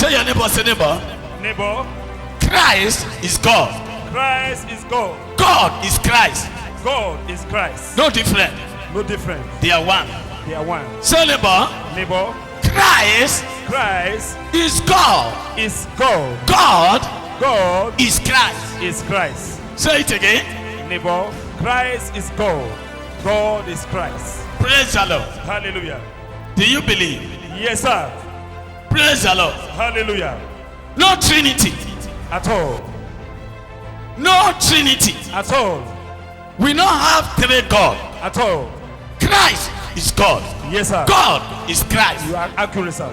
Tell your neighbor, say neighbor. Neighbor. Christ is God. Christ is God. God is Christ. God is Christ. No different. No different. They are one. They are one. Say neighbor. Neighbor. Christ is God. Is God. God is Christ. Is Christ. Say it again. Neighbor. Christ is God. God is Christ. Praise the Lord. Hallelujah. Do you believe? Yes, sir. Praise the Lord. Hallelujah. No Trinity. At all. No Trinity. At all. We don't have three God. At all. Christ is God. Yes, sir. God is Christ. You are accurate, sir.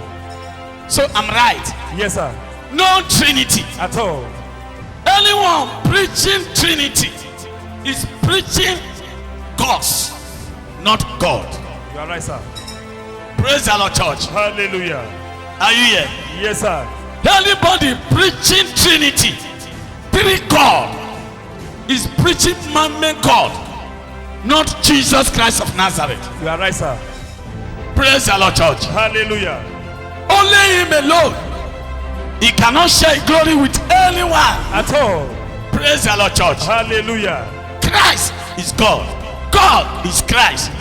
So I'm right. Yes, sir. No Trinity. At all. Anyone preaching Trinity is preaching gods, not God. You are right, sir. Praise the Lord, church. Hallelujah. Are you here? Yes, sir. Anybody preaching Trinity, three God, is preaching man-made God, not Jesus Christ of Nazareth. You are right, sir. Praise the Lord, church. Hallelujah. Only him alone. He cannot share glory with anyone. At all. Praise the Lord, church. Hallelujah. Christ is God. God is Christ.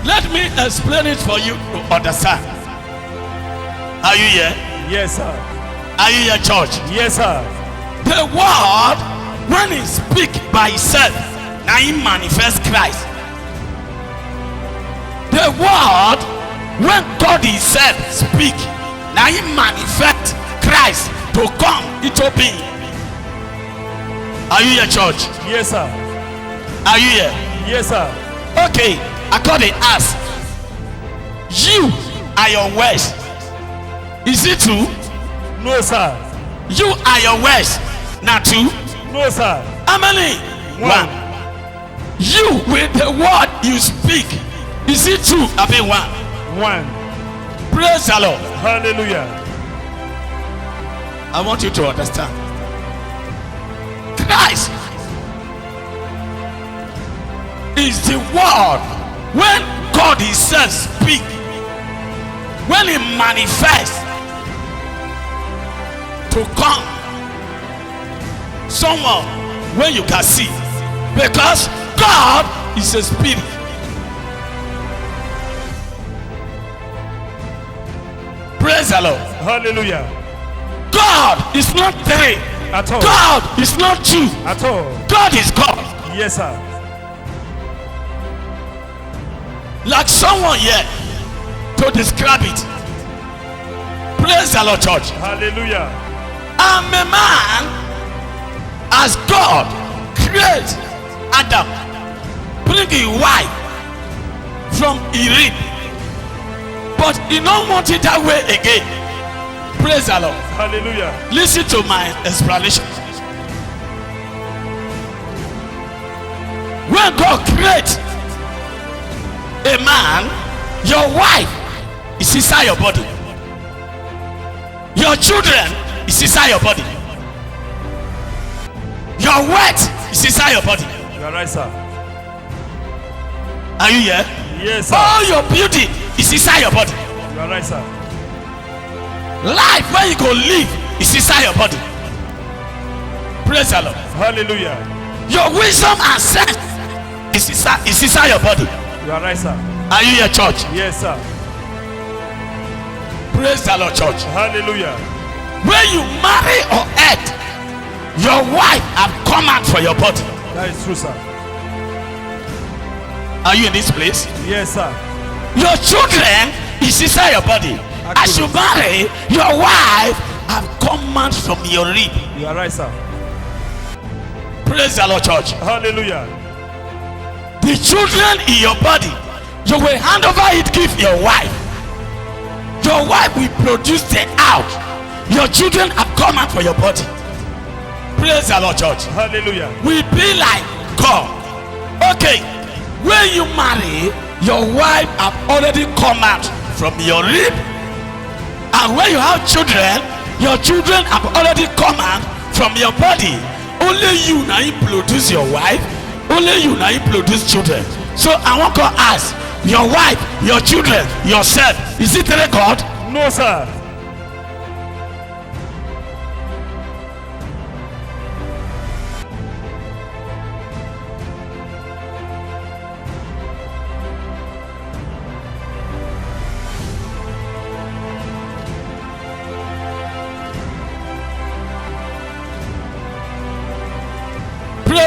Let me explain it for you to understand. Are you here? Yes, sir. Are you here, church? Yes, sir. The word, when he speak by himself, now he manifests Christ. The word, when God himself speak, now he manifests Christ to come into being. Are you here, church? Yes, sir. Are you here? Yes, sir. Okay, according us, you are your words. Is it true? No, sir. You are your words. Not true? No, sir. How many? One. You with the word you speak. Is it true? I mean one. One. Praise the Lord. Hallelujah. I want you to understand. Christ is the word. When God himself speak, when he manifests to come, someone when you can see, because God is a spirit. Praise the Lord. Hallelujah. God is not three. At all. God is not two. At all. God is God. Yes, sir. Like someone here to describe it. Praise the Lord, church. Hallelujah. I'm a man as God create Adam, bring a wife from Eden, but he don't want it that way again. Praise the Lord. Hallelujah. Listen to my explanation. When God creates a man, your wife is inside your body. Your children is inside your body. Your word is inside your body. You are right, sir. Are you here? Yes, sir. All your beauty is inside your body. You are right, sir. Life where you go live is inside your body. Praise the Lord. Hallelujah. Your wisdom and sense is inside your body. You are right, sir. Are you here, church? Yes, sir. Praise the Lord, church. Hallelujah. When you marry or act, your wife have come out for your body. That is true, sir. Are you in this place? Yes, sir. Your children is inside your body. As you marry, your wife have come out from your rib. You are right, sir. Praise the Lord, church. Hallelujah. The children in your body, you will hand over it, give your wife. Your wife will produce them out. Your children have come out for your body. Praise the Lord, church. Hallelujah. We be like God. Okay, when you marry, your wife have already come out from your rib. And when you have children, your children have already come out from your body. Only you now you produce your wife. Only you now you produce children. So I want to ask, your wife, your children, yourself, is it really God? No, sir.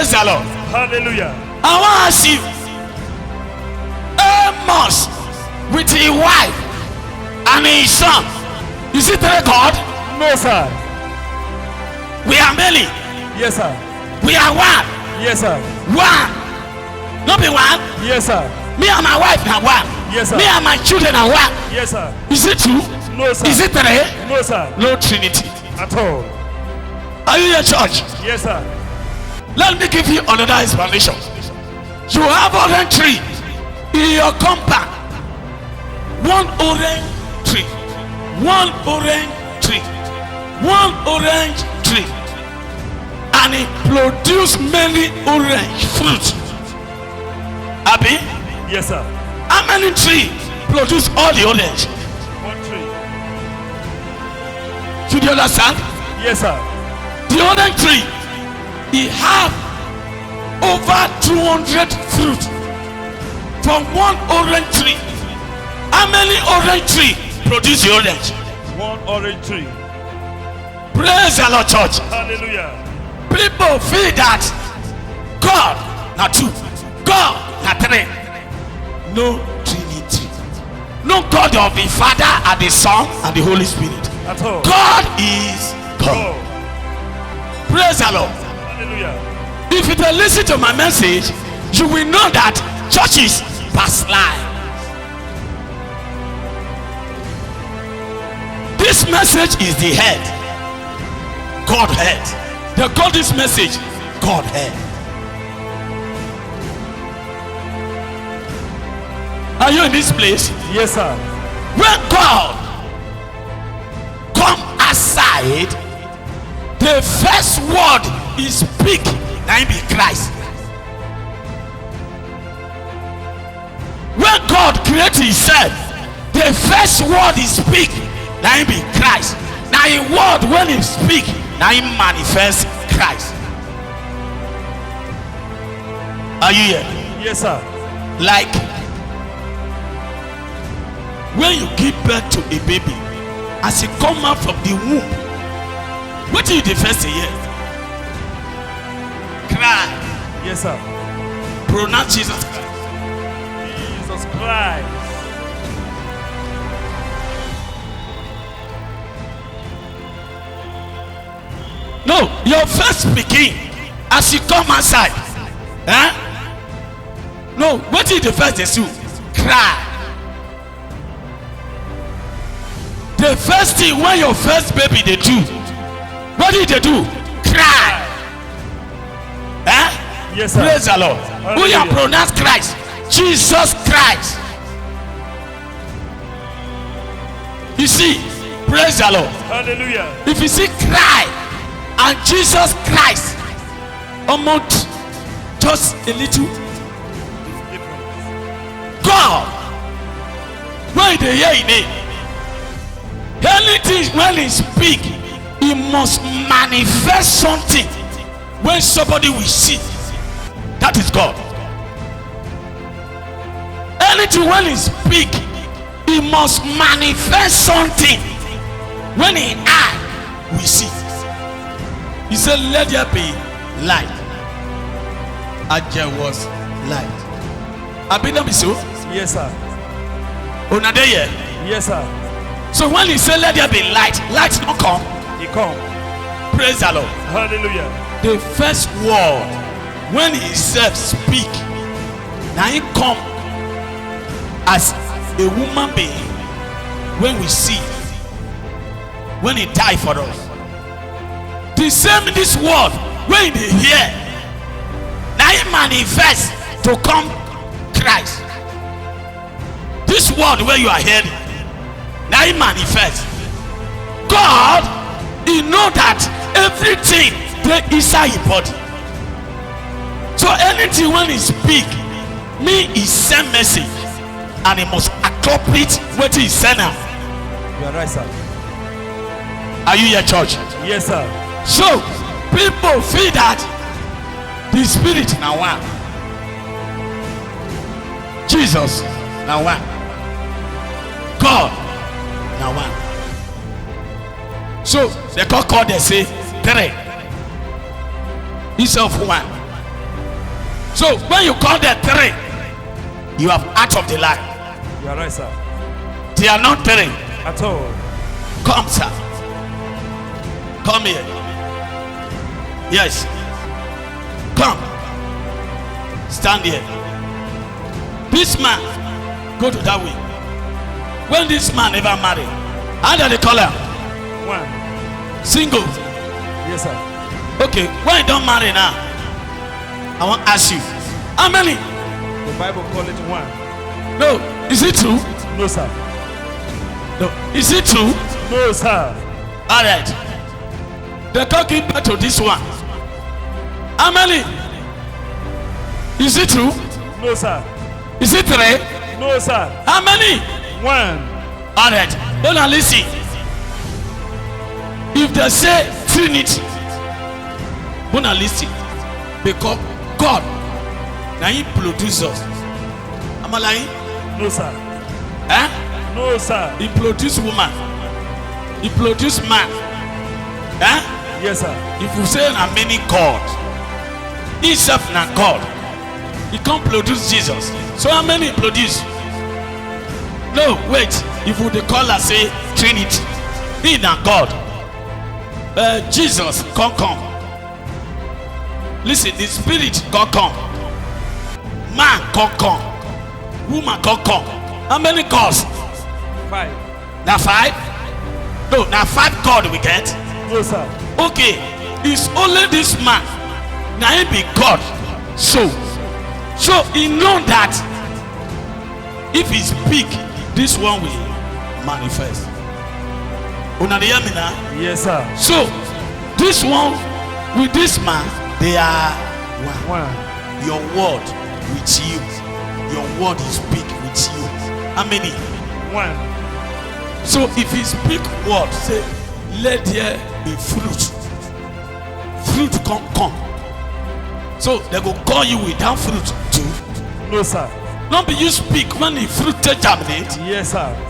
Praise the Lord. Hallelujah. I want to ask you, Amos with his wife and his son, is it a God? No, sir. We are many. Yes, sir. We are one. Yes, sir. One. Not be one. Yes, sir. Me and my wife are one. Yes, sir. Me and my children are one. Yes, sir. Is it true? No, sir. Is it three? No, sir. No Trinity. At all. Are you in church? Yes, sir. Let me give you another explanation. You have orange tree in your compound. One orange tree. One orange tree. One orange tree. And it produce many orange fruit. Abi? Yes, sir. How many trees produce all the orange? One tree. Do you understand? Yes, sir. The orange tree, it have over 200 fruit from one orange tree. How many orange tree produce the orange? One orange tree. Praise the Lord, church. Hallelujah. People feel that God not two, God not three. No Trinity. No God of the Father and the Son and the Holy Spirit. At all. God is God. Oh. Praise the Lord. Hallelujah. If you don't listen to my message, you will know that churches backslide. This message is the head. God head. They call this message God head. Are you in this place? Yes, sir. When God come aside, the first word he speak, now be Christ. When God create himself, the first word he speak, now be Christ. Now in word when he speak, now he manifest Christ. Are you here? Yes, sir. Like when you give birth to a baby, as it come out from the womb, what do you the first hear? Cry. Yes, sir. Pronounce Jesus Christ. Jesus Christ. No, your first speaking as you come outside. No, what did the first they do? Cry. The first thing when your first baby they do, what did they do? Cry. Yes, sir. Praise the Lord. Who you pronounce Christ? Jesus Christ. You see, praise the Lord. Hallelujah. If you see cry and Jesus Christ, almost just a little God, when they hear his name, anything when he speak, he must manifest something when somebody will see. That is God. Anything when he speak, he must manifest something when he eye will see. He said, let there be light. And there was light. Abinam is so? Yes, sir. Onadeye. Yes, sir. So when he said let there be light, light don't come. He come. Praise the Lord. Hallelujah. The first word when he himself speak, now he come as a woman being. When we see, when he died for us, the same this word when they hear, now he manifest to come Christ. This word where you are hearing, now he manifest. God, he know that everything they inside his body. So anything when he speak, me he send message, and he must accomplish what he send now. You are right, sir. Are you here, church? Yes, sir. So people feel that the spirit now one, Jesus now one, God now one. So they call they say three instead of one. So when you call the three, you have out of the line. You are right, sir. They are not three. At all. Come, sir. Come here. Yes. Come. Stand here. This man, go to that way. When this man ever married, how do they call him? One. Single. Yes, sir. Okay, when you don't marry now, I want to ask you, how many? The Bible call it one. No, is it true? No, sir. No, is it true? No, sir. All right. They're talking back to this one. How many? Is it true? No, sir. Is it three? No, sir. How many? One. All right. Don't listen. If they say Trinity, don't listen. Because God, now He produces us. Am I lying? No, sir. Eh? No, sir. He produced woman. He produced man. Eh? Yes, sir. If you say na many God, Himself na God. He can't produce Jesus. So how many produce? No, wait. If we call and say Trinity, He na God. Jesus can't come. Listen, the Spirit can't come. Man can't come. Woman can't come. How many gods? 5. Now 5? No, now 5 God we get. No, sir. Okay, it's only this man. Now he be God. So he know that if he speak, this one will manifest. Una dey hear me now? Yes, sir. So this one with this man, they are one. One. Your word with you. Your word is speak with you. How many? One. So if he speak word, say, let there be fruit. Fruit come. So they go call you without fruit too. No, sir. Not be you speak when the fruit take germinate. Yes, sir.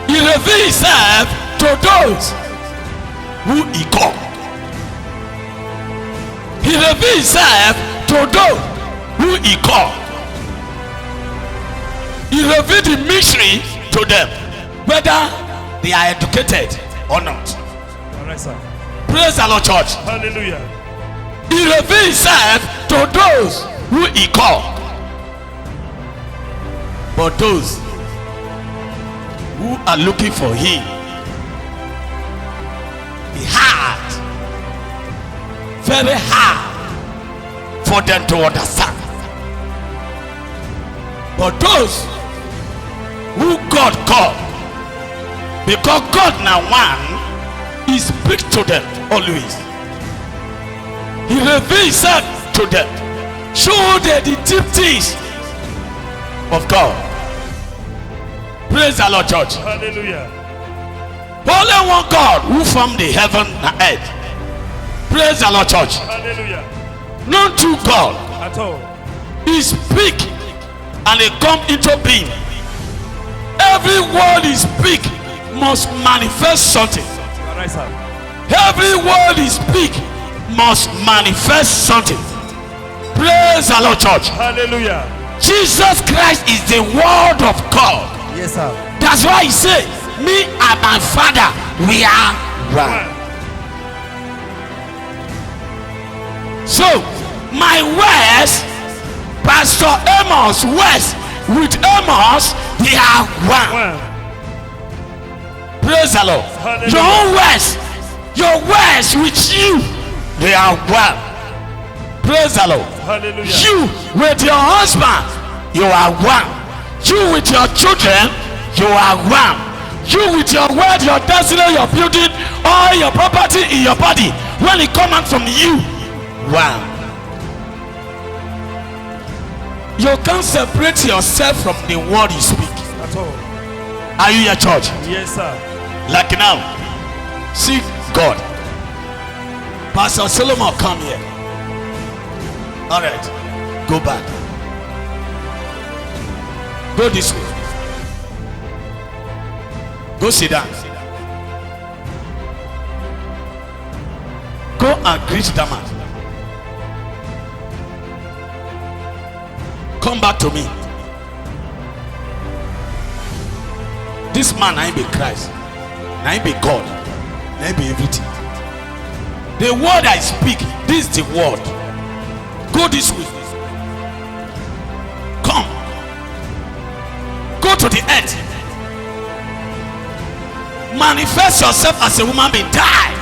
He reveals himself to those who he called. He reveals himself to those who he called. He revealed the mystery to them, whether they are educated or not. All right, sir. Praise the Lord, church. Hallelujah. He reveals himself to those who he called. But those who are looking for him, it's hard, very hard for them to understand. But those who God called, because God now one, He speaks to them always. He reveals Himself to them, show them the deep things of God. Praise the Lord, church. Hallelujah. Only one God who formed the heaven and earth. Praise the Lord, church. Hallelujah. None two God. At all. He speak and they come into being. Every word He speak must manifest something. All right, sir. Every word He speak must manifest something. Praise the Lord, church. Hallelujah. Jesus Christ is the word of God. Yes, sir. That's why He said, me and my Father, we are one. So my words, Pastor Amos' words with Amos, they are one. Praise the Lord. Hallelujah. Your words with you, they are one. Praise the Lord. Hallelujah. You with your husband, you are one. You with your children, you are one. You with your word, your destiny, your building, all your property in your body, when it comes out from you, one. You can't separate yourself from the word you speak. At all. Are you your church? Yes, sir. Like now, see God. Pastor Solomon, come here. All right, go back. Go this way. Go sit down. Go and greet that man. Come back to me. This man, I be Christ. I be God. I be everything. The word I speak, this is the word. Go this way. Come. Go to the earth. Manifest yourself as a woman being. Die.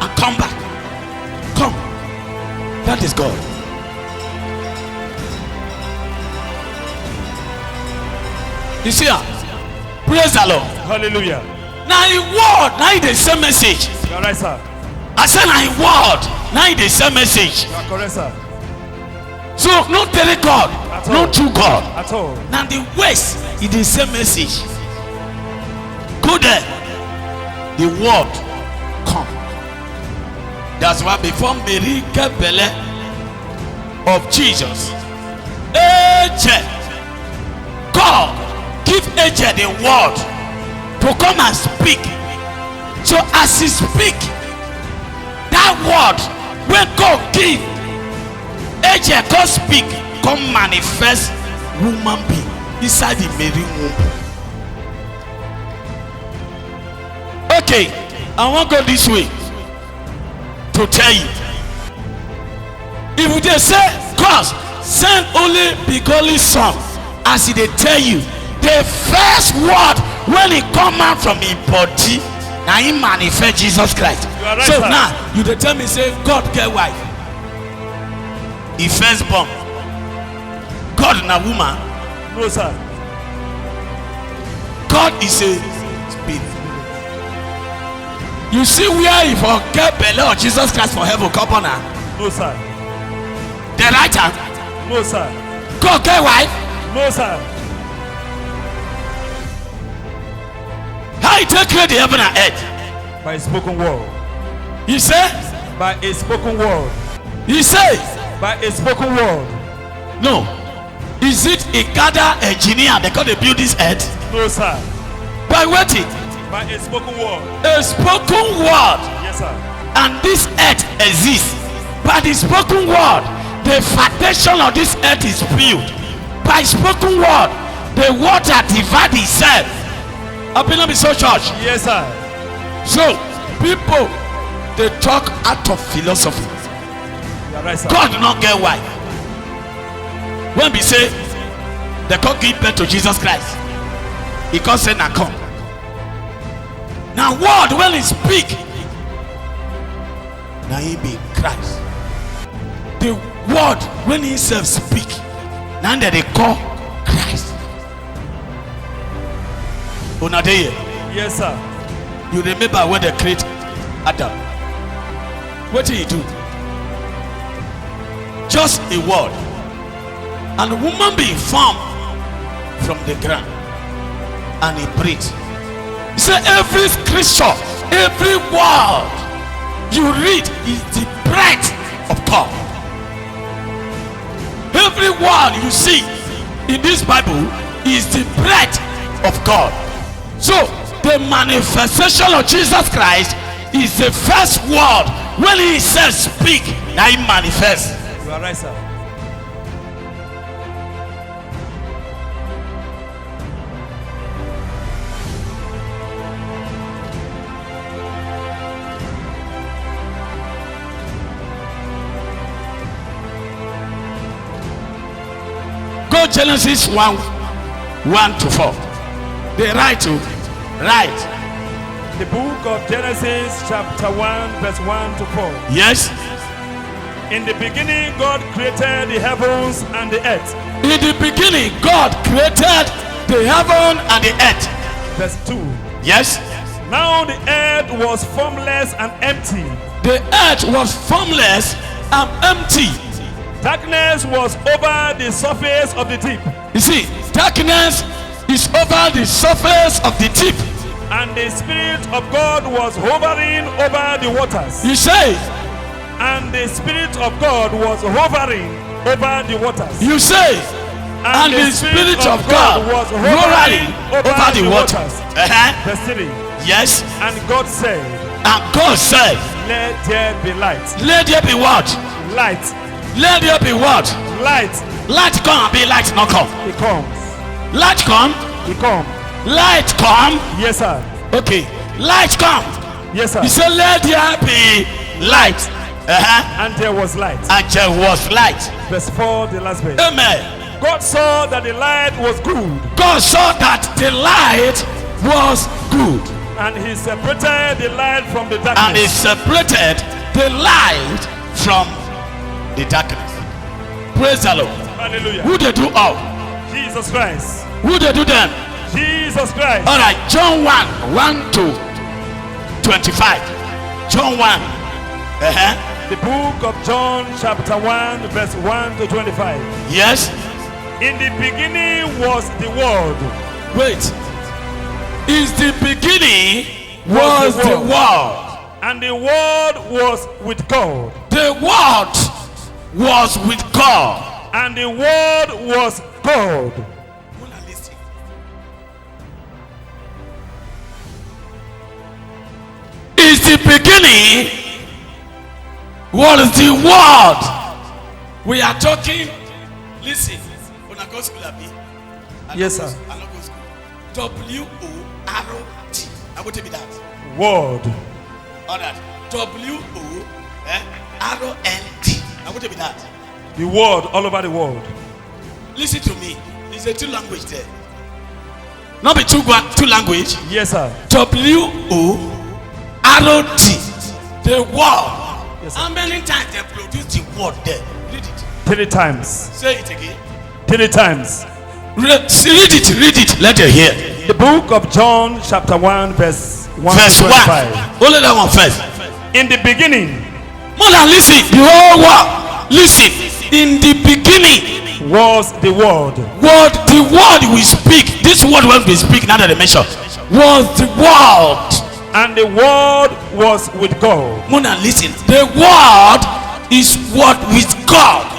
And come back. Come. That is God. You see her? Praise the Lord. Hallelujah. Now in word, now in the same message. You are right, sir. I said now in word, now in the same message. You are correct, sir. So not tell God, At all. not true God. At all. Now the west is the same message. Go there. The word come. That's why before Mary get belly of Jesus, angel, God give angel the word to come and speak. So as he speak, that word when God give, angel come speak, come manifest woman being inside the Mary womb. Okay, I want to go this way to tell you. If they say, cause send only begotten son, as they tell you, the first word when it come out from his body, now he manifest Jesus Christ. Right, so sir. now you dey tell me say God get wife. He first born. God na woman. No, sir. God is a spirit. You see where he for get belly of Jesus Christ for heaven come on now. No, sir. The right hand. No, sir. God get wife. No, sir. How he take create the heaven and earth? By a spoken word. He say. By a spoken word. He say. By a spoken word. No. Is it a gather engineer they call they build this earth? No, sir. By waiting. By a spoken word. A spoken word. Yes, sir. And this earth exists. By the spoken word, the foundation of this earth is built. By spoken word, the water divide itself. I've been on the so church. Yes, sir. So people they talk out of philosophy. You are right, sir. God do not get wife. When we say they can't give birth to Jesus Christ, he can't say now come. Now word when he speak, now he be Christ. The word when he himself speak, now that they call Christ. Una dey here. Yes, sir. You remember when they create Adam? What did he do? Just a word. And the woman being formed from the ground. And he breathed. He said every scripture, every word you read is the breath of God. Every word you see in this Bible is the breath of God. So the manifestation of Jesus Christ is the first word. When he says speak, now he manifests. You are right, sir. Go Genesis 1:1-4. They write to right. The book of Genesis chapter 1 verse 1-4. Yes. In the beginning God created the heavens and the earth. In the beginning, God created the heaven and the earth. Verse 2. Yes. Now the earth was formless and empty. The earth was formless and empty. Darkness was over the surface of the deep. You see, darkness is over the surface of the deep. And the Spirit of God was hovering over the waters. You say. And the Spirit of God was hovering over the waters. You say. And the Spirit of God was hovering over the waters. Verse 3. Yes. And God said. And God said. Let there be light. Let there be what? Light. Let there be what? Light. Light come and be light not come. It comes. Light come. It comes. Light come. Yes, sir. Okay. Light come. Yes, sir. He said, let there be light. And there was light. And there was light. Verse 4, the last verse. Amen. God saw that the light was good. God saw that the light was good. And he separated the light from the darkness. And he separated the light from the darkness. Praise the Lord. Hallelujah. Who they do all? Jesus Christ. Who they do them? Jesus Christ. All right. John 1 to 25. John 1. The book of John chapter 1 verse 1 to 25. Yes. In the beginning was the Word. Wait. Is the beginning was the Word. And the Word was with God. The Word was with God. And the Word was God. Is the beginning was the Word. We are talking. Listen. When I go school, yes, sir. I not go school. W-O-R-D. I'm going to be that. Word. All that. W-O-R-N-D. I'm going to be that. The word all over the world. Listen to me. There's a two language there. Not be two language. Yes, sir. W-O-R-D. The word. Yes, sir. How many times they produce the word there? Read it. 3 times. Say it again. 3 times. Read it. Let it hear. The book of John chapter 1 verse 1 Verse to 1. 25. Only that one first. In the beginning. More than listen. The whole world. Listen. In the beginning was the word. The word we speak. This word when we speak now that they mention was the word. And the word was with God. More than listen. The word is what with God.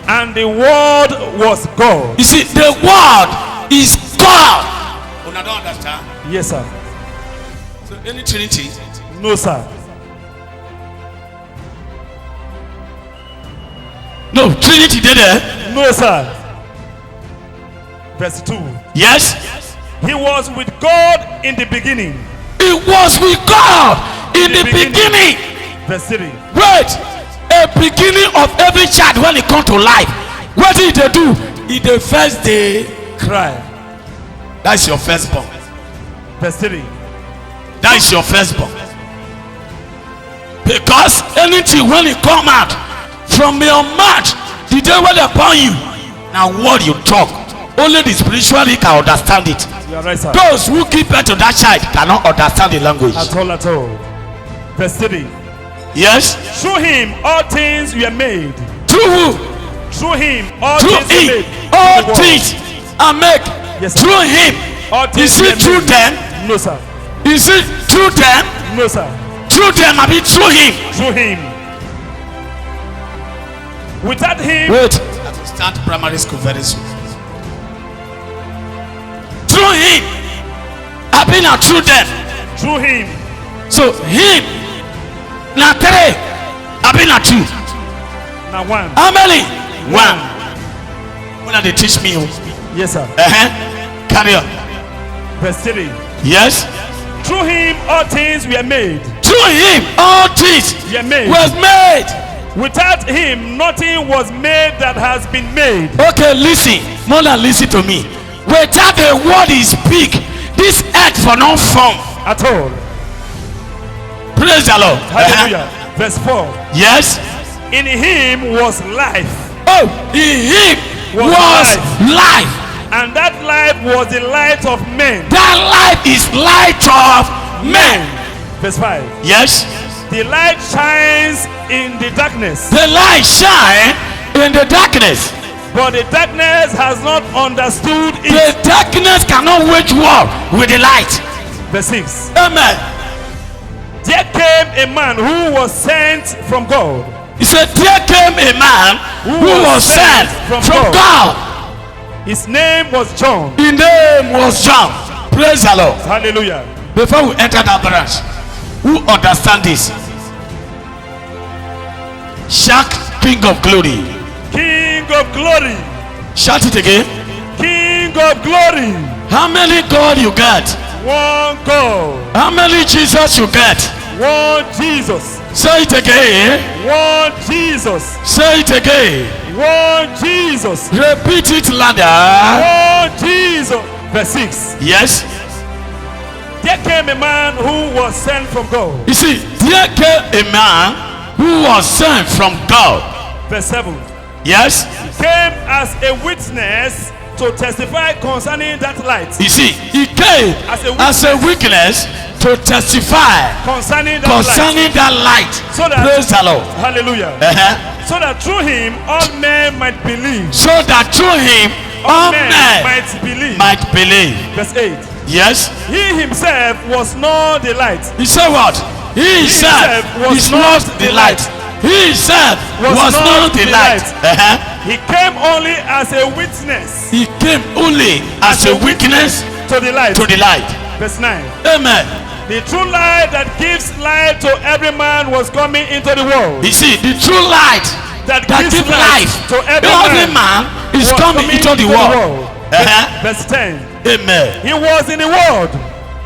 And the word was God. You see, the word is God. Oh, I don't understand. Yes, sir. So any Trinity? No, sir. No, Trinity did it. No, sir. Verse 2. Yes. He was with God in the beginning. It was with God in the beginning. Verse 3. Wait. A beginning of every child when he come to life. What did they do? In the first day, cry. That's your firstborn. Verse 3. That is your firstborn. Because anything when it come out from your mouth, the day when they born you, now what you talk, only the spiritually can understand it. You are right, sir. Those who give birth to that child cannot understand the language. At all. Verse 3. Yes. Through him all things were made. Through who? Through him all Through things were him made. all things are made. Yes, sir. Through him. All things Is it were through made. them? No, sir. Is it through them? No, sir. Through them, I mean through him. Through him. Without him. Wait. I will start primary school very soon. Through him. I mean not through them. Through him. So him. Now 3. I mean not 2. Now 1. How many? 1. When they teach me. Yes, sir. Carry on. Verse 3. Yes. Through him all things were made. Through him all things were made. Was made. Without him nothing was made that has been made. Okay, listen. More than listen to me. Without the word he speak, this earth for no form at all. Praise the Lord. Hallelujah. Verse 4. Yes. In him was life. Oh, in him was life. And that life was the light of men. That life is light of men. Verse 5. Yes. The light shines in the darkness. The light shine in the darkness. But the darkness has not understood it. The darkness cannot wage war with the light. Verse 6. Amen. There came a man who was sent from God. He said, there came a man who was sent from God. His name was John. His name was John. Praise the Lord. Hallelujah. Before we enter that branch, who understand this? Shout, King of glory. King of glory. Shout it again. King of glory. How many God you get? One God. How many Jesus you get? One Jesus. Say it again. One Jesus. Say it again. One Jesus. Repeat it louder. One Jesus. Verse 6. Yes. There came a man who was sent from God. You see, there came a man who was sent from God. Verse 7. Yes. He came as a witness to testify concerning that light. You see, he came as a witness to testify Concerning that light. So that, praise the Lord. hallelujah. So that through him all men might believe. So that through him all men might believe. Verse 8. Yes. He himself was not the light. He said what? He himself is not the light. He himself was not the light. He came only as a witness. He came only as a witness to the light. Verse 9. Amen. The true light that gives light to every man was coming into the world. You see, the true light that gives life to every man is coming into the world. Verse 10. Amen. He was in the world.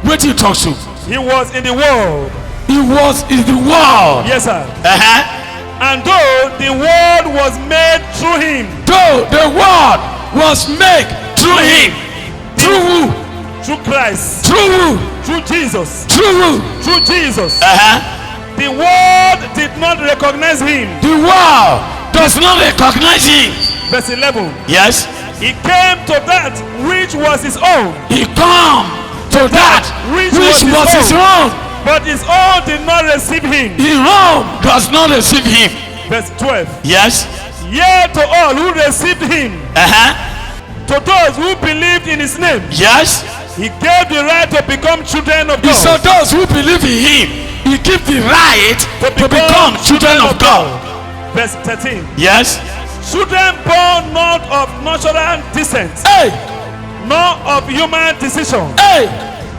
What do you talk to? He was in the world. He was in the world. Yes, sir. And though the world was made through him. Though the world was made through him. Through who? Through Christ. Through who? Through Jesus. Through who? Through Jesus. The world did not recognize him. The world does not recognize him. Verse 11. Yes. He came to that which was his own. He come to that which was his own. But his own did not receive him. His own does not receive him. Verse 12. Yes. Yea, to all who received him. To those who believed in his name. Yes. He gave the right to become children of God. So those who believe in him, he gives the right to become children of God. Verse 13. Yes. Children born not of natural descent. Hey. Nor of human decision. Hey.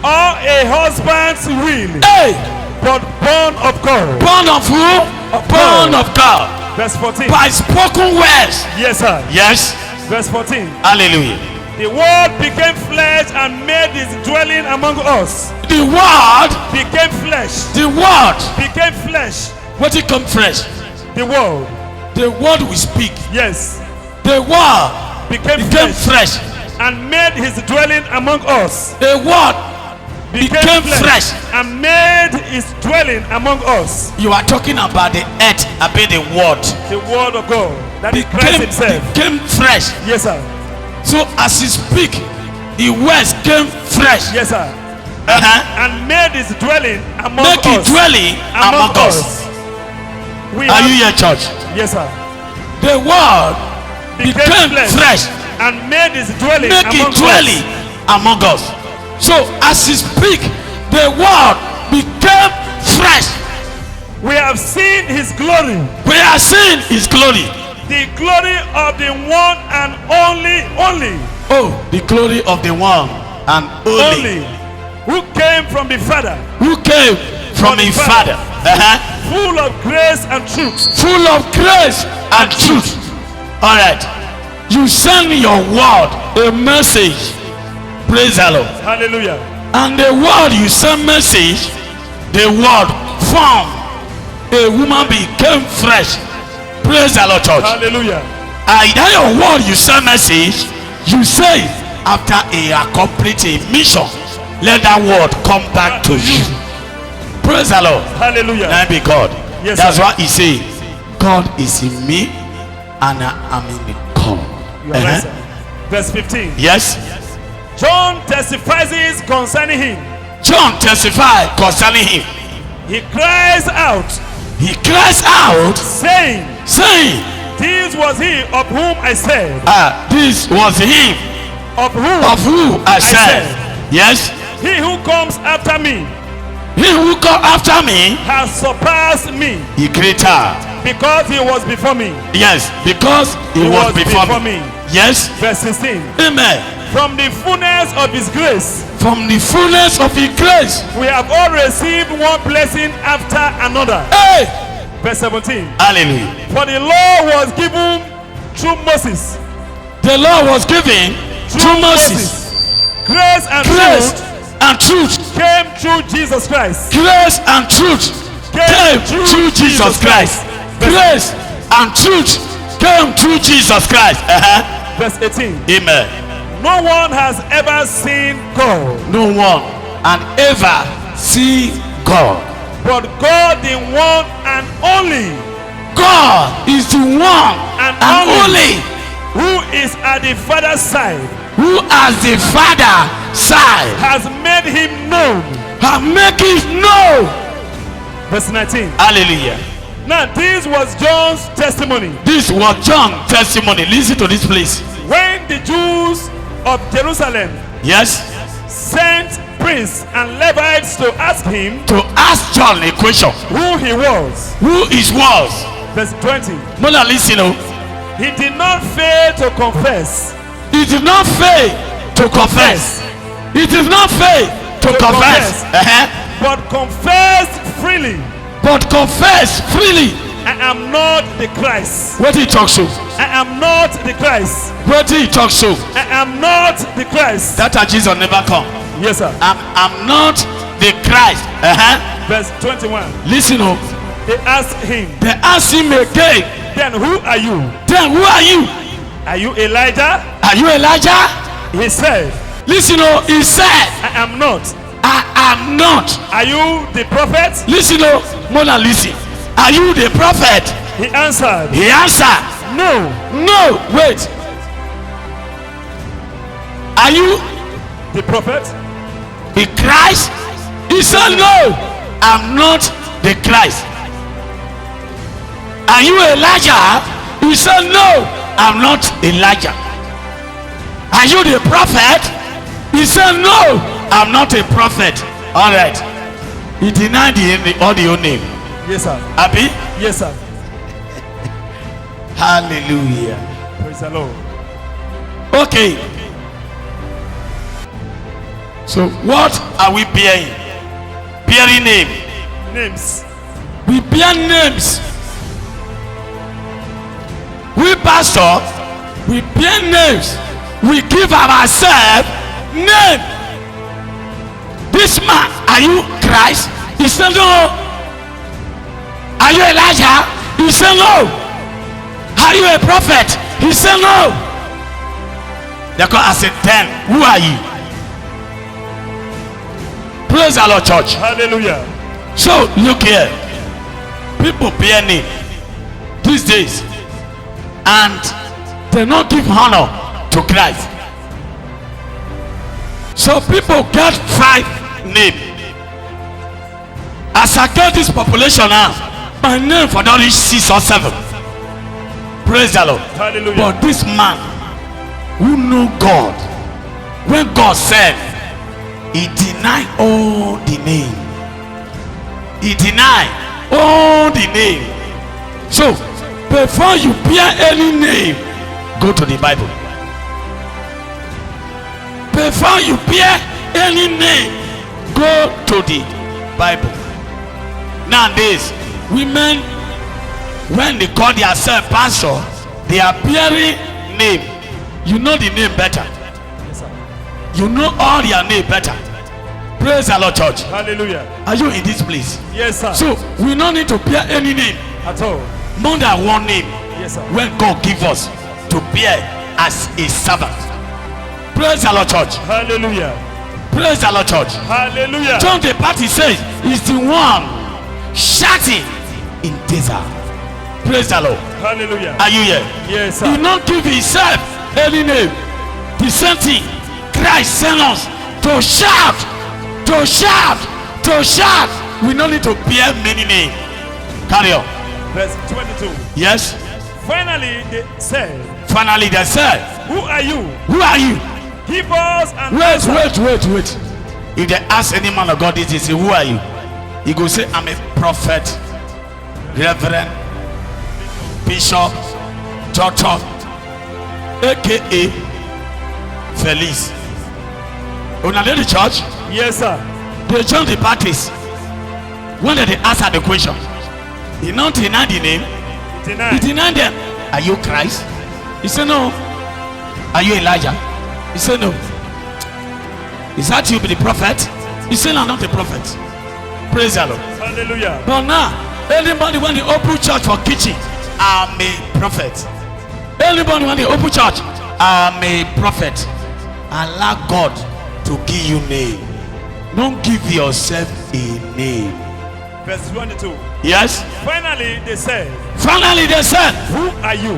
Or a husband's will. Hey. But born of God. Born of who? Born of God. Verse 14. By spoken words. Yes, sir. Yes. Verse 14. Hallelujah. The word became flesh and made his dwelling among us. The word became flesh. The word became flesh. What did come fresh? The word. The word we speak. Yes. The word became fresh and made his dwelling among us. The word became fresh and made his dwelling among us. You are talking about the earth, about the word. The word of God. That is Christ himself. Became fresh. Yes, sir. So as he speak, the words came fresh. Yes, sir. And made his dwelling among us. Make his dwelling among us. Are you here, church? Yes, sir. The word became fresh and made his dwelling among us. So as he speak, the word became fresh. We have seen his glory. We have seen his glory. The glory of the one and only. Oh, the glory of the one and only. Who came from the Father. Who came from the Father. Full of grace and truth. Full of grace and truth. All right. You send your word, a message. Praise the Lord. Hallelujah. And the word you send message, the word formed. A woman became fresh. Praise the Lord, church. Hallelujah. Either your word you send message, you say after a complete mission, let that word come back to you. Praise the Lord. Hallelujah. Now be God. Yes, that's sir. what he say. God is in me and I am in God. You are right, sir. Verse 15. Yes. John testifies concerning him. John testified concerning him. He cries out. He cries out, saying, this was he of whom I said. This was him of whom I said. Yes. He who comes after me He who come after me has surpassed me, is greater. because he was before me. Yes, because he was before me. Yes. Verse 16. Amen. From the fullness of his grace, From the fullness of his grace. we have all received one blessing after another. Hey! Verse 17. Hallelujah. For the law was given through Moses. The law was given through Moses. Grace and Grace truth and truth. came through Jesus Christ. Grace and truth came through Jesus Christ. Grace and truth came through Jesus Christ. Verse 18. Amen. No one has ever seen God, No one and ever see God. but God the one and only, God is the one And and only who is at the Father's side, who has the Father side has made him known. and make it known. Verse 19. Hallelujah. Now this was John's testimony This was John's testimony. Listen to this, please. when the Jews of Jerusalem Yes. sent priests and Levites to ask him To ask John a question. who he was. Who is was? Verse 20. Mona, listen. Oh. He did not fail to confess. He did not fail to confess. He did not fail to confess. But confessed freely, But confess freely. I am not the Christ. What he talks so? I am not the Christ. What he talks so? I am not the Christ. That Jesus never come. Yes, sir. I'm not the Christ. Verse 21. Listen up. They asked him, They ask him again. then who are you? Then who are you? Are you Elijah? Are you Elijah? He said, Listen up. He said, I am not. I am not. Are you the prophet? Listen up. Mona, listen. Are you the prophet? He answered, He answered, no. no. Wait. Are you The prophet? the Christ? He said, no. I'm not the Christ. Are you Elijah? He said, no. I'm not Elijah. Are you the prophet? He said, no. I'm not a prophet. All right. He denied the audio name. Yes, sir. Abi? Yes, sir. Hallelujah. Praise the Lord. Okay. So what are we bearing? Bearing name. Names. We bear names. We pastor, we bear names. We give ourselves name. This man, are you Christ? He said no. Are you Elijah? He said no. Are you a prophet? He said no. They call us a 10. Who are you? Praise the Lord, church. Hallelujah. So look here. People bear name these days, and they not give honor to Christ. So people get 5 names. As I get this population now, my name for not reach 6 or 7. Praise the Lord. Hallelujah. But this man who knew God, when God said, he denied all the name. He denied all the name. So before you bear any name, go to the Bible. Before you bear any name, go to the Bible. Nowadays, women, when they call themselves pastor, they are bearing name. You know the name better. Yes, sir. You know all their name better. Praise the Lord, church. Hallelujah. Are you in this place? Yes, sir. So we don't need to bear any name, At all. more than one name. Yes, sir. When God give us to bear as a servant. Praise the Lord, church. Hallelujah. Praise the Lord, church. Hallelujah. John the Baptist says he's the one shouting in desert. Praise the Lord. Hallelujah. Are you here? Yes, He sir. not give himself any name. The same thing. Christ sent us to shout, to shout, to shout. We don't need to bear many names. Carry on. Verse 22. Yes. Finally, they said, Finally, they said, who are you? "Who are you?" Give us an Wait, answer. wait, wait, wait. If they ask any man of God this, they say, who are you? He go say, I'm a prophet, reverend, bishop, doctor, aka Felice. When I the church, Yes, sir. they join the parties. When they answer the question, he not deny the name. He Deny. deny them. Are you Christ? He said no. Are you Elijah? He said no. Is that you be the prophet? He said I'm not a prophet. Praise the Lord. Hallelujah. But now, anybody when they open church for kitchen, I'm a prophet. Anybody when they open church, I'm a prophet. Allow God to give you name. Don't give yourself a name. Verse 22. Yes. Finally, they said, Finally they said, who are you?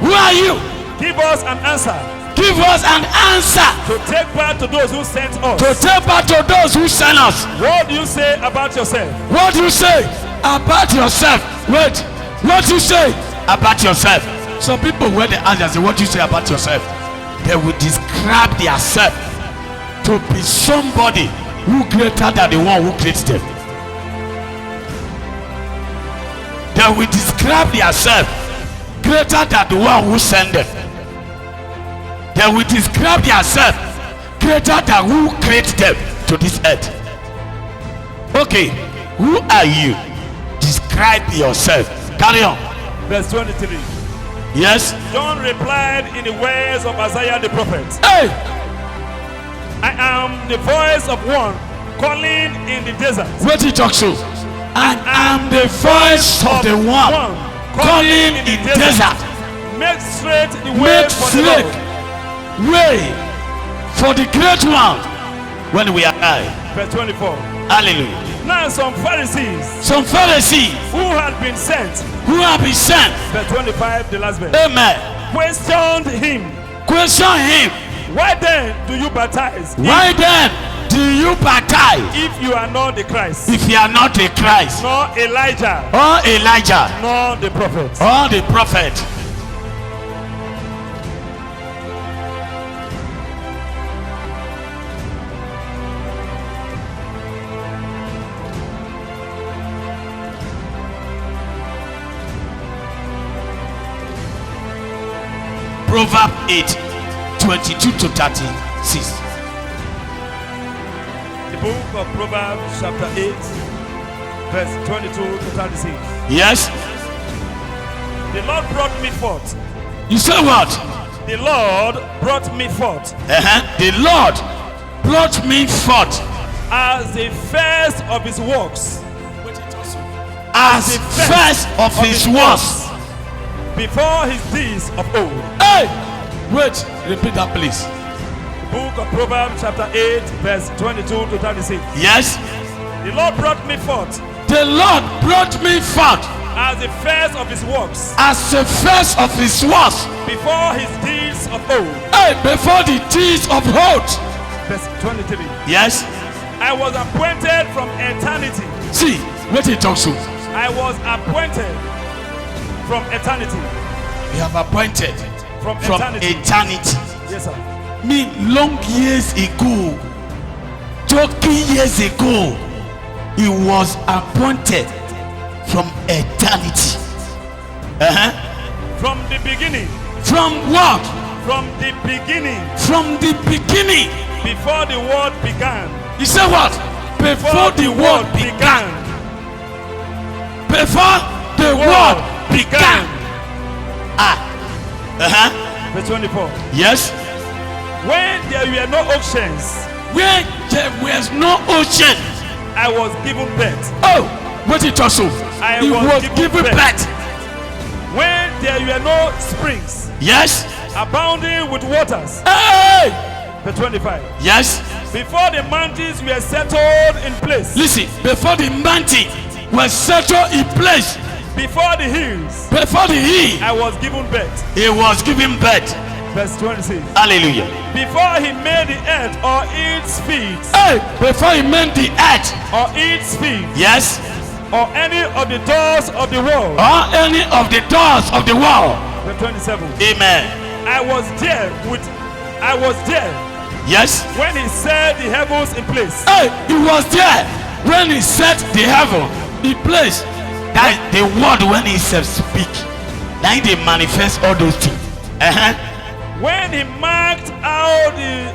who are you? Give us an answer Give us an answer to take back to those who sent us. to take back to those who sent us. What do you say about yourself? What do you say about yourself? Wait, what do you say about yourself? Some people when they ask, they say, what do you say about yourself? They will describe themselves to be somebody who greater than the one who created them. They will describe themselves greater than the one who sent them. They will describe themselves greater than who created them to this earth. Okay, who are you? Describe yourself. Carry on. Verse 23. Yes. John replied in the words of Isaiah the prophet, Hey, I am the voice of one calling in the desert. what he talks to? I am the voice of the one calling in the desert. Make straight the way Make for the straight Lord. way for the great one when we arrive. Verse 24. Hallelujah. Now some Pharisees Some Pharisees who had been sent, who have been sent, verse 25, the last verse, amen, questioned him, question him, why then do you baptize why then do you baptize if you are not the Christ, if you are not a Christ nor Elijah, or Elijah nor the prophet? or the prophet? Proverbs 8:22 to 36. The book of Proverbs chapter 8, verse 22 to 36. Yes. The Lord brought me forth. You say what? The Lord brought me forth The Lord brought me forth as the first of his works, as the first of his works. before his deeds of old. Hey, wait, repeat that please. The book of Proverbs chapter 8, verse 22 to 36. Yes. The Lord brought me forth The Lord brought me forth as the first of his works, as the first of his works. before his deeds of old. Hey, before the deeds of old. Verse 23. Yes. I was appointed from eternity. See, what he talks to. I was appointed from eternity. We have appointed From from eternity. eternity. Yes, sir. Me long years ago, 20 years ago, he was appointed from eternity. From the beginning. From what? From the beginning. From the beginning. Before the world began. He said what? Before the world began. Before the world began. Verse 24. Yes. When there were no oceans, Where there was no ocean. I was given birth. Oh, what it also? I He was was given given birth. birth. When there were no springs, Yes. abounding with waters. Hey. Verse 25. Yes. Before the mountains were settled in place. Listen. Before the mountain was settled in place, Before the hills, before the hill, I was given birth. he was given birth. Verse 26. Hallelujah. Before he made the earth or its feet, Hey. Before he made the earth. or its feet, Yes. or any of the doors of the world. Or any of the doors of the world. Verse 27. Amen. I was there. Yes. when he set the heavens in place. Hey, he was there when he set the heaven in place. That is the word when he said speak. Now they manifest all those things. When he marked out the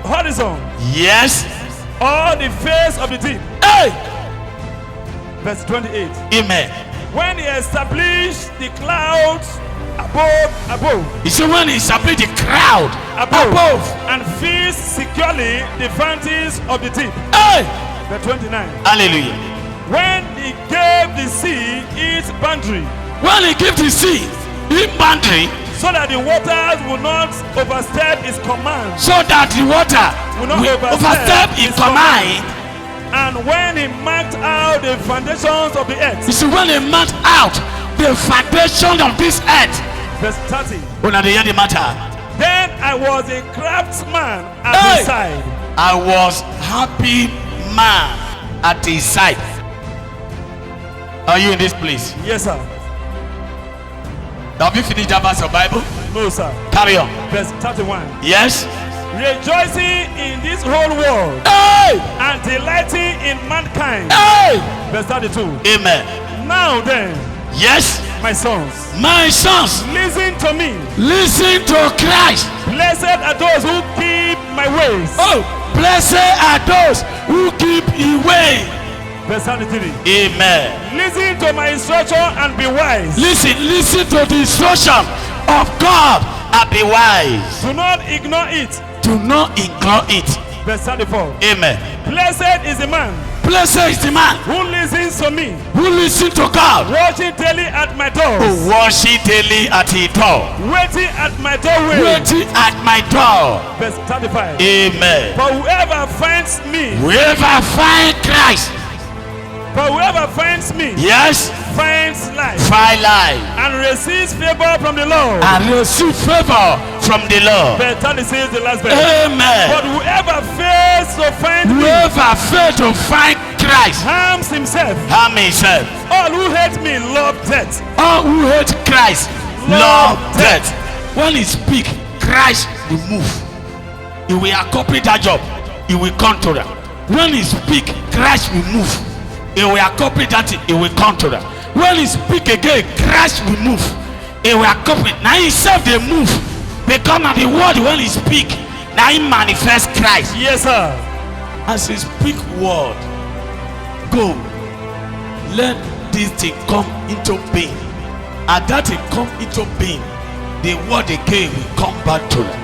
horizon Yes. or the face of the deep. Hey. Verse 28. Amen. When he established the clouds above You see, when he established the crowd above and fixed securely the fountains of the deep. Hey. Verse 29. Hallelujah. When he gave the sea its boundary, When he gave the sea in boundary, so that the waters would not overstep his command. so that the water Will not will overstep his command. And when he marked out the foundations of the You earth. see, when he marked out the foundation of this earth, Verse 30. when I hear the matter, Then I was a craftsman at Hey! his side. I was happy man at his side. Are you in this place? Yes, sir. Have you finished that verse of Bible? No, sir. Carry on. Verse 31. Yes. Rejoicing in this whole world Hey! and delighting in mankind. Hey! Verse 32. Amen. Now then, Yes. my sons, My sons, listen to me. listen to Christ. Blessed are those who keep my ways. Oh, blessed are those who keep away. Verse 33. Amen. Listen to my instruction and be wise. Listen to the instruction of God and be wise. Do not ignore it. Do not ignore it. Verse 34. Amen. Blessed is the man Blessed is the man who listens to me, who listens to God, watching daily at my who doors, worship daily at his door, waiting at my doorway. waiting at my door. Verse 35. Amen. For whoever finds me, Whoever find Christ, yes, finds life find life and receives favor from the Lord. and receive favor from the Lord. Verse 36 is the last verse. Amen. But whoever fails to find me Whoever fails to find Christ, harms himself. harm himself. All who hate me love death. All who hate Christ love death. When he speak, Christ will move. He will accomplish that job. He will control that. When he speak, Christ will move. He will accomplish that. He will control that. When he speak again, Christ will move. He will accomplish. Now himself they move. Because of the word when he speak, now he manifests Christ. Yes, sir. As he speak word, go. Let this thing come into being. And that it come into being, the word again will come back to them.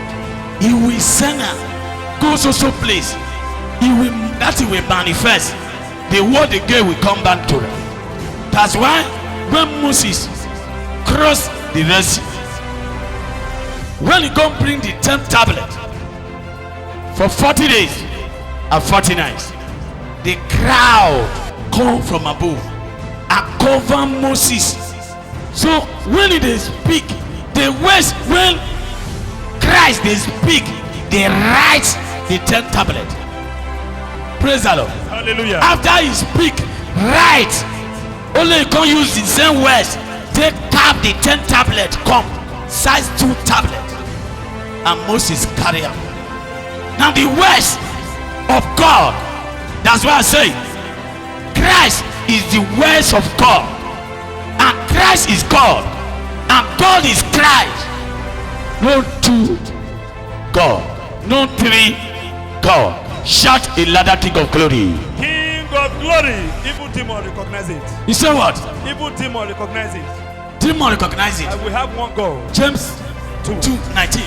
He will send her, go so place. He will manifest. The word again will come back to them. That's why when Moses crossed the Red Sea, when he come bring the 10th tablet for 40 days and 40 nights, the crowd come from above and cover Moses. So when they speak, the words when Christ they speak, they write the 10th tablet. Praise the Lord. Hallelujah. After he speak, write. Only you can use the same words. Take tap the 10th tablet, come size 2 tablet, and Moses carry am. Now the words of God. That's why I say Christ is the words of God, and Christ is God, and God is Christ. No two God, no three God. Shout a ladder, King of glory. King of glory. Evil demon recognize it. You say what? Evil demon recognize it. Demon recognize it. I will have one God. James 2:19.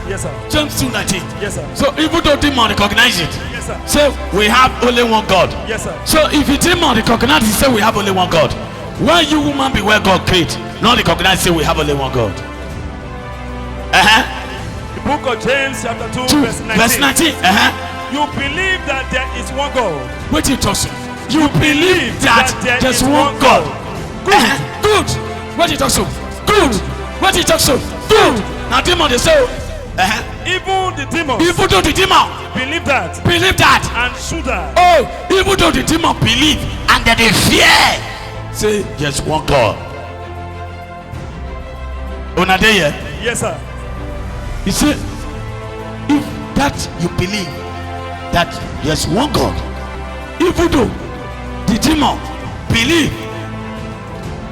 Yes, sir. James 2:19. Yes, sir. So even though demon recognize it, Yes, sir. say we have only one God. Yes, sir. So if a demon recognize it, say we have only one God. Why you woman be where God create? Not recognize, say we have only one God. The book of James chapter 2 2 verse 19. verse 19. You believe that there is one God. What you talk so? You believe that there's one God. Good. Good. What you talk so? Good. What you talk so? Good. Now demon they say, Even the demons even though the demon believe that believe that, and should die. oh, even though the demon believe and that they fear, say there's one God. Una dey here? Yes, sir. He said, if that you believe that there's one God, even though the demon believe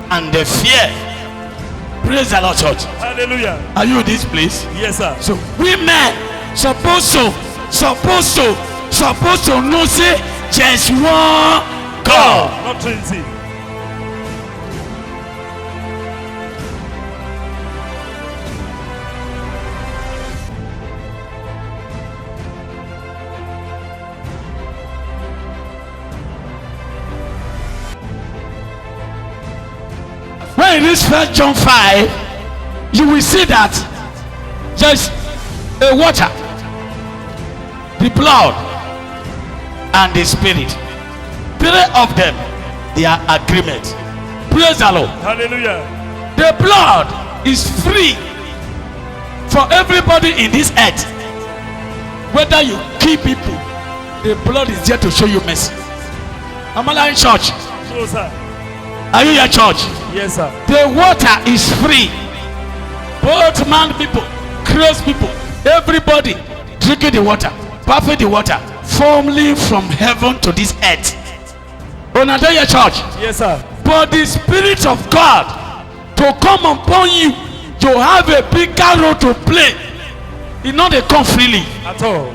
and they fear. Praise the Lord, church. Hallelujah. Are you in this place? Yes, sir. So women supposed to know say just one God. Not Trinity. When you read 1 John 5, you will see that there's a water, the blood, and the spirit. Three of them, they are agreement. Praise the Lord. Hallelujah. The blood is free for everybody in this earth. Whether you kill people, the blood is there to show you mercy. Am I in church? No, sir. Are you in church? Yes, sir. The water is free. Both man people, cross people, everybody drinking the water, bathing the water, falling from heaven to this earth. On your church. Yes, sir. But the Spirit of God to come upon you, to have a bigger role to play, it not they come freely. At all.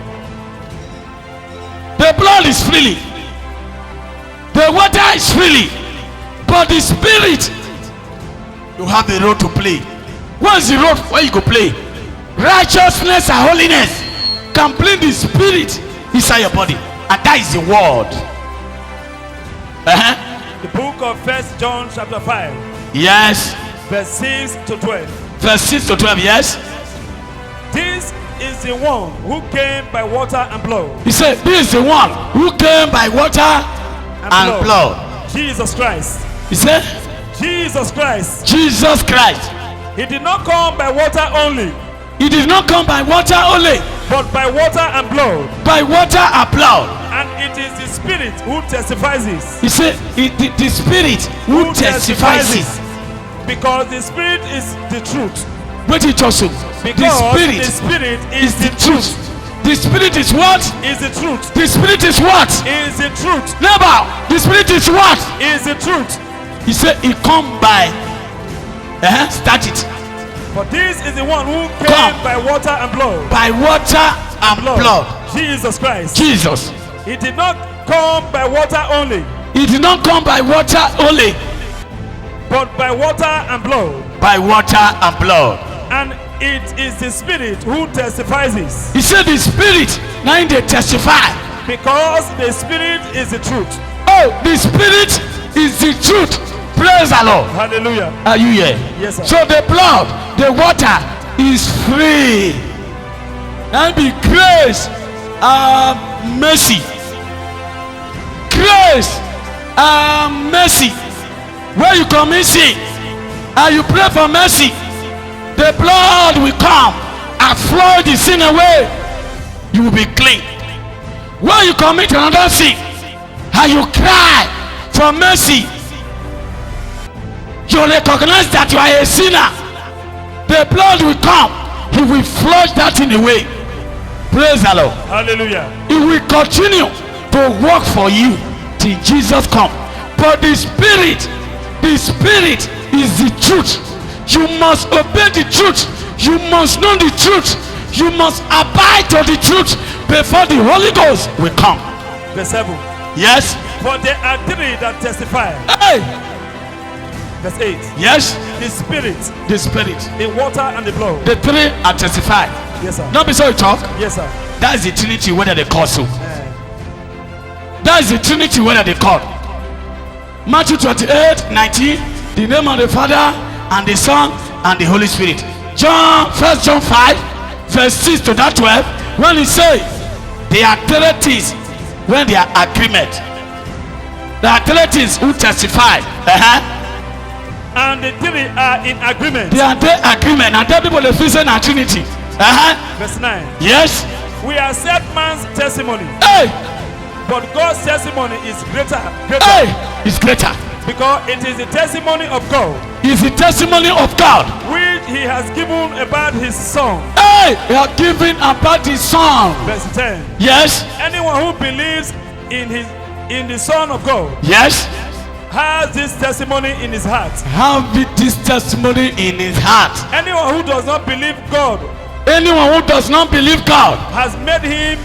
The blood is freely. The water is freely. But the Spirit, you have a role to play. What's the role where you go play? Righteousness and holiness can bring the Spirit inside your body, and that is the word. The book of 1 John chapter 5. Yes. Verse 6 to 12. Verse 6 to 12. Yes. This is the one who came by water and blood. He said, this is the one who came by water and blood. Jesus Christ. He said, Jesus Christ. Jesus Christ. He did not come by water only. He did not come by water only, but by water and blood. By water and blood. And it is the Spirit who testifies this. He said, the Spirit who testifies this. Because the Spirit is the truth. Wait it also. Because the Spirit is the truth. The Spirit is what? Is the truth. The Spirit is what? Is the truth. Never. The Spirit is what? Is the truth. He said he come by. Start it. But this is the one who came by water and blood. By water and blood. Jesus Christ. Jesus. He did not come by water only. He did not come by water only, but by water and blood. By water and blood. And it is the Spirit who testifies this. He said the Spirit, now they testify. Because the Spirit is the truth. Oh, the Spirit is the truth. Praise the Lord. Hallelujah. Are you here? Yes, sir. So the blood, the water is free. And be grace and mercy. Grace and mercy. Where you come in sin and you pray for mercy, the blood will come and flow the sin away. You will be clean. When you commit another sin and you cry for mercy, you recognize that you are a sinner. The blood will come. He will flush that thing away. Praise the Lord. Hallelujah. He will continue to work for you till Jesus comes. But the Spirit is the truth. You must obey the truth. You must know the truth. You must abide to the truth before the Holy Ghost will come. Verse 7. Yes. For there are three that testify. Hey. Verse 8. Yes. The Spirit. The Spirit. The water and the blood. The three are testified. Yes, sir. Not be so you talk. Yes, sir. That is the Trinity whether they call so. That is the Trinity whether they call. Matthew 28:19. The name of the Father and the Son and the Holy Spirit. 1 John 5 verse 6 to that 12. When he say they are three things when they are agreement. There are three things who testify. And the three are in agreement. They are in agreement. And tell people the vision and Trinity. Verse 9. Yes. We accept man's testimony. Hey. But God's testimony is greater. Hey, it's greater. Because it is the testimony of God It's the testimony of God. which he has given about his son. Hey, we are giving about the Son. Verse 10. Yes, Anyone who believes in the Son of God yes. has this testimony in his heart. Have this testimony in his heart. Anyone who does not believe God Anyone who does not believe God, has made him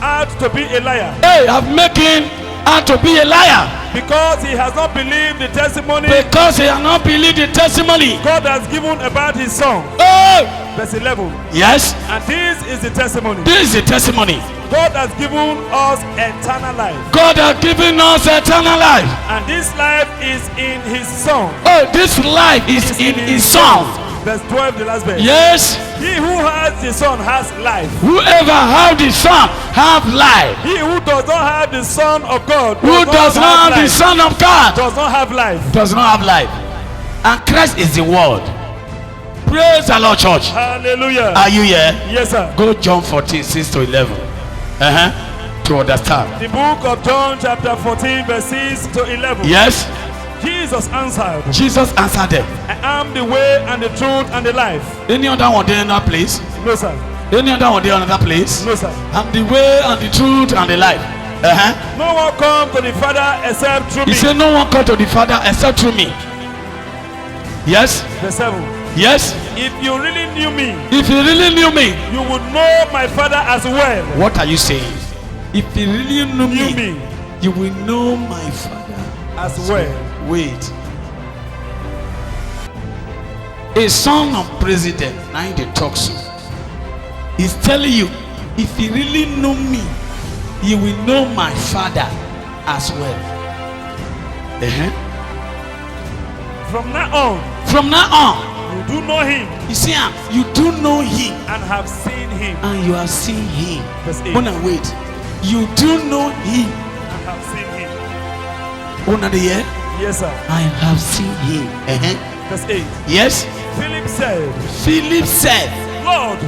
out to be a liar, hey, have made him out to be a liar because he has not believed the testimony because he has not believed the testimony. God has given about his son. Oh, Verse 11. yes. And this is the testimony. This is the testimony. God has given us eternal life, God has given us eternal life. and this life is in his son. Oh, this life is in his Son. Verse 12, the last verse. Yes. He who has the son has life. Whoever have the Son have life. He who does not have the Son of God Who does not have the life, Son of God does not have life. does not have life. And Christ is the Word. Praise the Lord, church. Hallelujah. Are you here? Yes, sir. Go John 14, 6 to 11. To understand. The book of John chapter 14 verse 6 to 11. Yes. Jesus answered, Jesus answered them. I am the way and the truth and the life. Any other one there in that place? No, sir. Any other one there in another place? No, sir. I'm the way and the truth and the life. No one comes to the Father except through He me. said, no one come to the Father except through me. Yes. Verse 7. Yes. If you really knew me, If you really knew me, you would know my Father as well. what are you saying? If you really knew Knew me, me you will know my Father as well. Wait. A son of president, now they talk so. He's telling you, if you really know me, you will know my Father as well. From now on, From now on, you do know him you see, you do know him and have seen him. and you have seen him. Verse 8. Una wait. You do know him. And have seen him. Una the year? Yes, sir. I have seen him. Verse 8. Yes. Philip said, Philip said, Lord,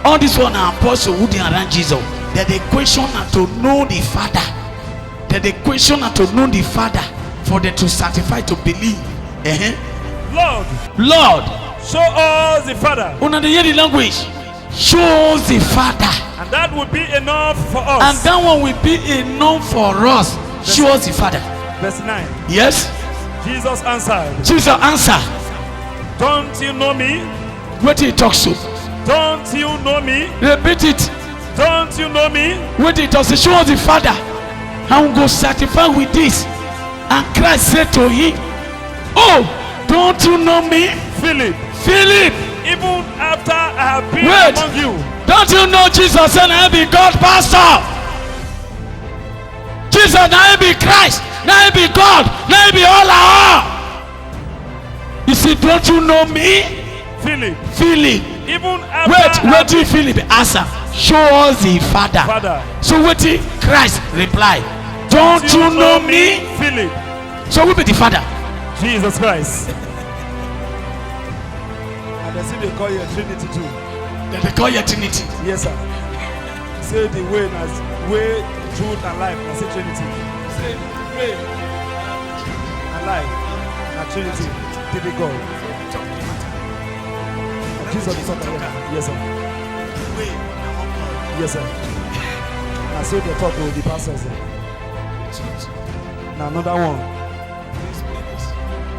all this one are apostle who didn't around Jesus. That the question are to know the Father. That the question are to know the Father for them to certify to believe. Lord, Lord, show us the Father, una the hear the language. Show us the Father, and that would be enough for and us. that one will be enough for us. Show us the Father. Verse 9. Yes. Jesus answered, Jesus answer. don't you know me? What he talks to? Don't you know me? Repeat it. Don't you know me? What he does? Show us the Father, and we go certify with this. And Christ said to him, oh, don't you know me, Philip, Philip? even after I have been Wait. among you, Don't you know Jesus and I be God, Pastor? Jesus and I be Christ, now be God, now be all our. You see, don't you know me, Philip, Philip? even after Wait till Philip answer. Show us the Father. Father, So wait till Christ reply. Don't you know me? Philip? So we be the Father. Jesus Christ. And I see they call you a Trinity too. Then they call you Trinity. Yes, sir. Say the way, way, truth, and life. I say Trinity. Say way And life. And Trinity. Did it go? Jesus is talking here. Yes, sir. Yes, sir. I saw the talk with the pastors there. Now another one.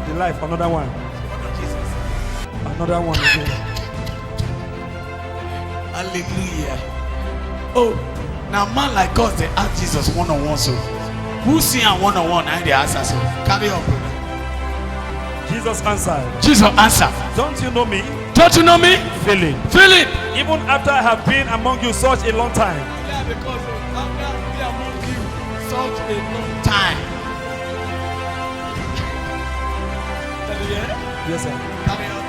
The life, another one. Another one again. Hallelujah. Oh, now man like us they ask Jesus one-on-one. So who see him one-on-one and they ask us so carry on, brother. Jesus answered, Jesus answer. don't you know me, Don't you know me? Philip? Philip. Even after I have been among you such a long time. Yeah, because after be among you such a long time. Yes, sir. Carry on.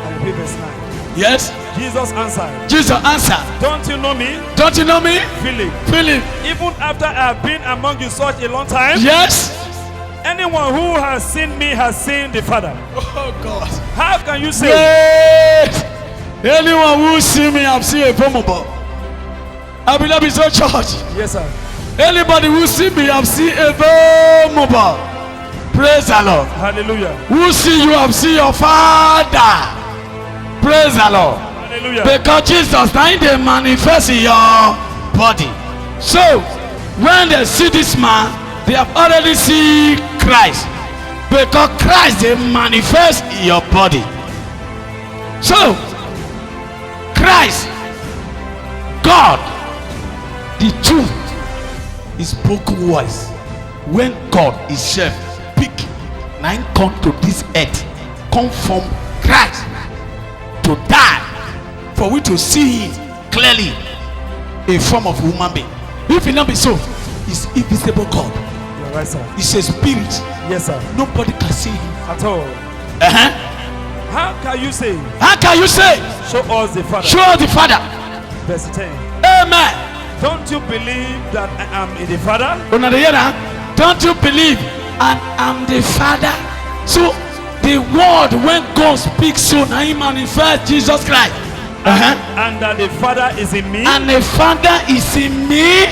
And repeat verse 9. Yes. Jesus answered, Jesus answer. don't you know me, Don't you know me? Philip? Philip. Even after I have been among you such a long time, Yes. anyone who has seen me has seen the Father. Oh God. How can you say, Wait. Anyone who see me, I've seen a vulnerable. I believe it's your church. yes, sir? Anybody who see me, have seen a very mobile. Praise the Lord. Hallelujah. Who see you, have seen your Father. Praise the Lord. Hallelujah. Because Jesus now they manifest in your body. So when they see this man, they have already seen Christ. Because Christ they manifest in your body. So Christ, God, the truth is spoken voice. When God is self speak, now come to this earth, come from Christ to die for we to see him clearly, a form of human being. If it not be so, it's invisible God. You're right, sir. It's a spirit. Yes, sir. Nobody can see him At all. How can you say, How can you say, show us the Father? show us the Father? Verse 10. Amen. Don't you believe that I am in the Father? Una dey hear that? Don't you believe and I'm the Father? So the word when God speaks, so now he manifests Jesus Christ. And that the Father is in me. And the Father is in me.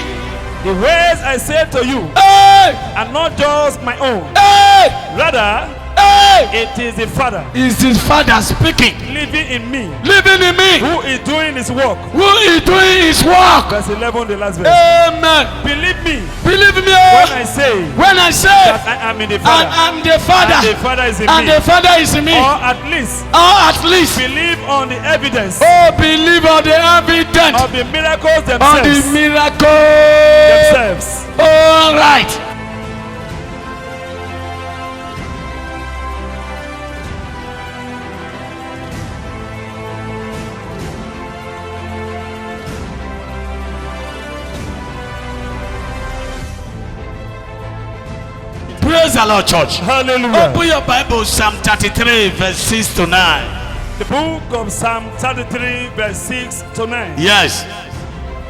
The words I say to you Hey! are not just my own. Hey! Rather, Hey! it is the Father Is his Father speaking, living in me, living in me, who is doing his work. who is doing his work. Verse 11, the last verse. Amen. Believe me Believe me when I say when I say that I am in the and Father, I'm the Father, and the Father is in and me, the Father is in me, or at least or at least believe on the evidence believe on the evidence of the miracles on the themselves. miracle. All right. Praise the Lord, church. Hallelujah. Open your Bible, Psalm 33, verse 6 to 9. The book of Psalm 33, verse 6 to 9. Yes.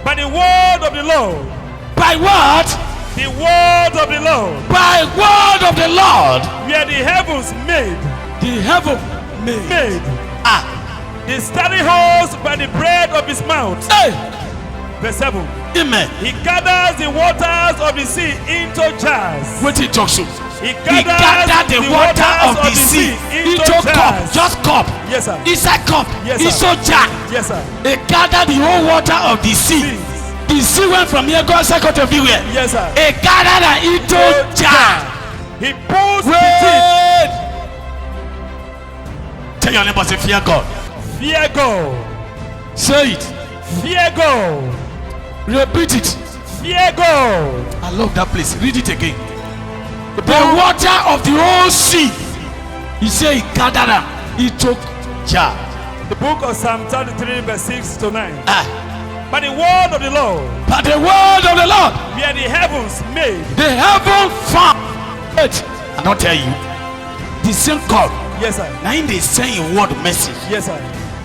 By the word of the Lord, By what? the word of the Lord, By word of the Lord, were the heavens made, the heaven made. the steady host by the breath of his mouth. Hey, Verse 7. amen. He gathers the waters of the sea into jars. What he talks to? He He gathered the water of the sea into cup, just cup. Yes, sir. Inside cup, Yes, sir. into jar. Yes, sir. He gathered the whole water of the sea. The sea went from here, God second everywhere. Yes, sir. He gathered and into jar. He pulls the Wait. Tell your neighbor, say, fear God. teeth. Fear God. Say it. Fear God. Repeat it. Fear God. I love that place. Read it again. The water of the whole sea. He said he gathered them. He took jar. The book of Psalm 33, verse 6 to 9. By the word of the Lord, But the word of the Lord, were the heavens made. the heaven found. Wait, I don't tell you. The same God. Yes, sir. Now in the same word message. Yes, sir.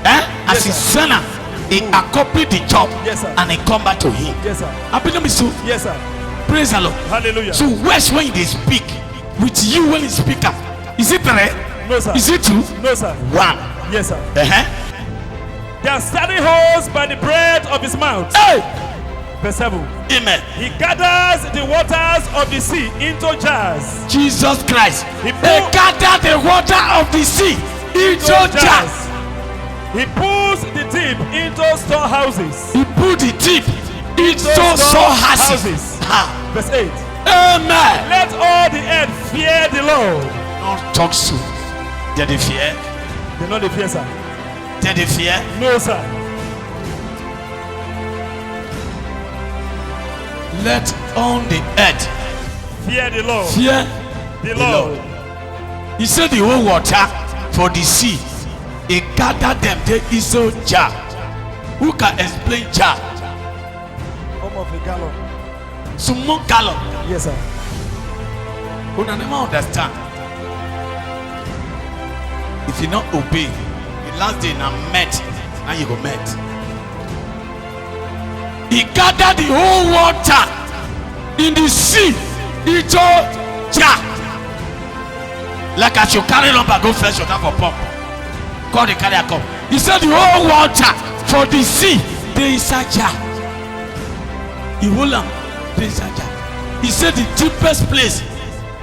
As Yes, his sir. son, he accomplished the job. Yes, sir. And he come back to him. Yes, sir. I believe me so. Yes, sir. Praise the Lord. Hallelujah. So words when they speak with you when you speak up. Is it three? No, sir. Is it two? No, sir. One. Yes, sir. Uh-huh. They are steady host by the breath of his mouth. Hey! Verse 7. Amen. He gathers the waters of the sea into jars. Jesus Christ. He They pulled- gathered the water of the sea into jars. He pulls the deep into storehouses. He put the deep into storehouses. Verse 8. Amen. Let all the earth fear the Lord. Don't talk so. Did they fear? They know the fear, sir. Did they fear? No, sir. Let on the earth Fear the Lord. fear The the Lord. Lord. He said the whole water for the sea. He gathered them. They is so jar. Who can explain jar? Home of a gallon. Some more gallon. Yes, sir. Who never understand. If you not obey, the last day now met, now you go met. He gathered the whole water in the sea into jar. Like as you carry lumber, go fetch water for pump. Call the carrier come. He said the whole water for the sea, there is a jar. He hold them He said the deepest place.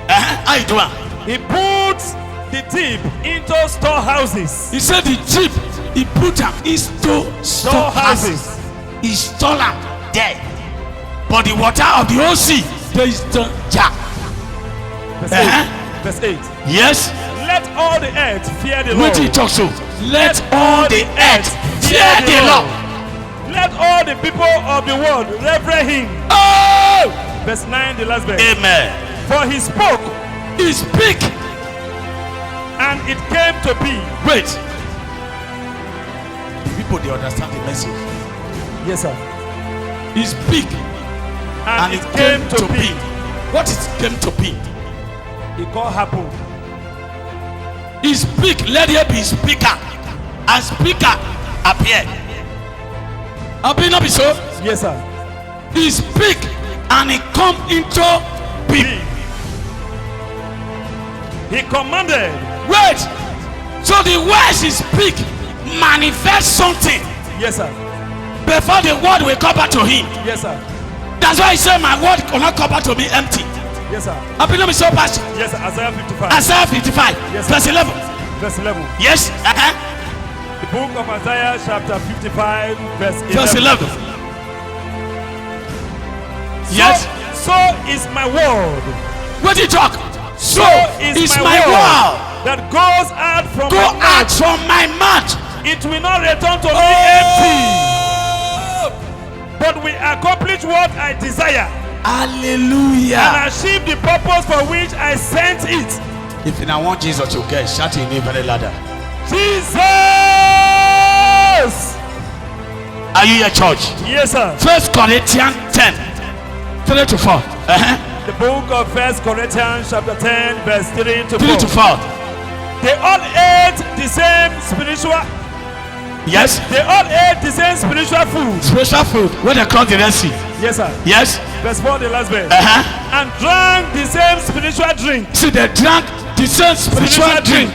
How you doing? He puts the deep into storehouses. He said the deep, he put them into storehouses. He stole them there. But the water of the whole sea, there is the jar. Verse 8. Verse 8. Yes. Let all the earth fear the What Lord. did he talk so? Let all the earth fear the Lord. Let all the people of the world revere him. Oh! Verse 9, the last verse. Amen. For he spoke, He speak. and it came to be. Wait. People, they understand the message. Yes, sir. He speak. And it came to be. What is came to be? It got happen. He speak. Let there be speaker. And speaker appear. Appear not be so. Yes, sir. He speak and he come into being. He commanded. Wait. So the words he speak manifest something Yes, sir. before the word will come back to him. Yes, sir. That's why he said my word will not come back to me empty. Yes, sir. Appear not be so pastor. Yes, sir. Isaiah 55. Isaiah 55 Yes, verse 11. Verse 11. Yes. The book of Isaiah chapter 55 verse 11. Verse 11. Yes. So is my word. What did you talk? So is my word word. that goes out from Go my out mouth. from my mouth. It will not return to me empty, but will accomplish what I desire and Hallelujah. achieve the purpose for which I sent it. If you now want Jesus to get, shout your name very louder. Jesus! Are you your church? Yes, sir. 1 Corinthians 10 3 to 4. The book of 1 Corinthians chapter 10 verse 3 to 3 to 4. 4. They all ate the same spiritual. Yes. They all ate the same spiritual food. Special food when they cross the Red Sea. Yes, sir. Yes. Verse 4, the last verse. And drank the same spiritual drink. See, they drank the same spiritual drink.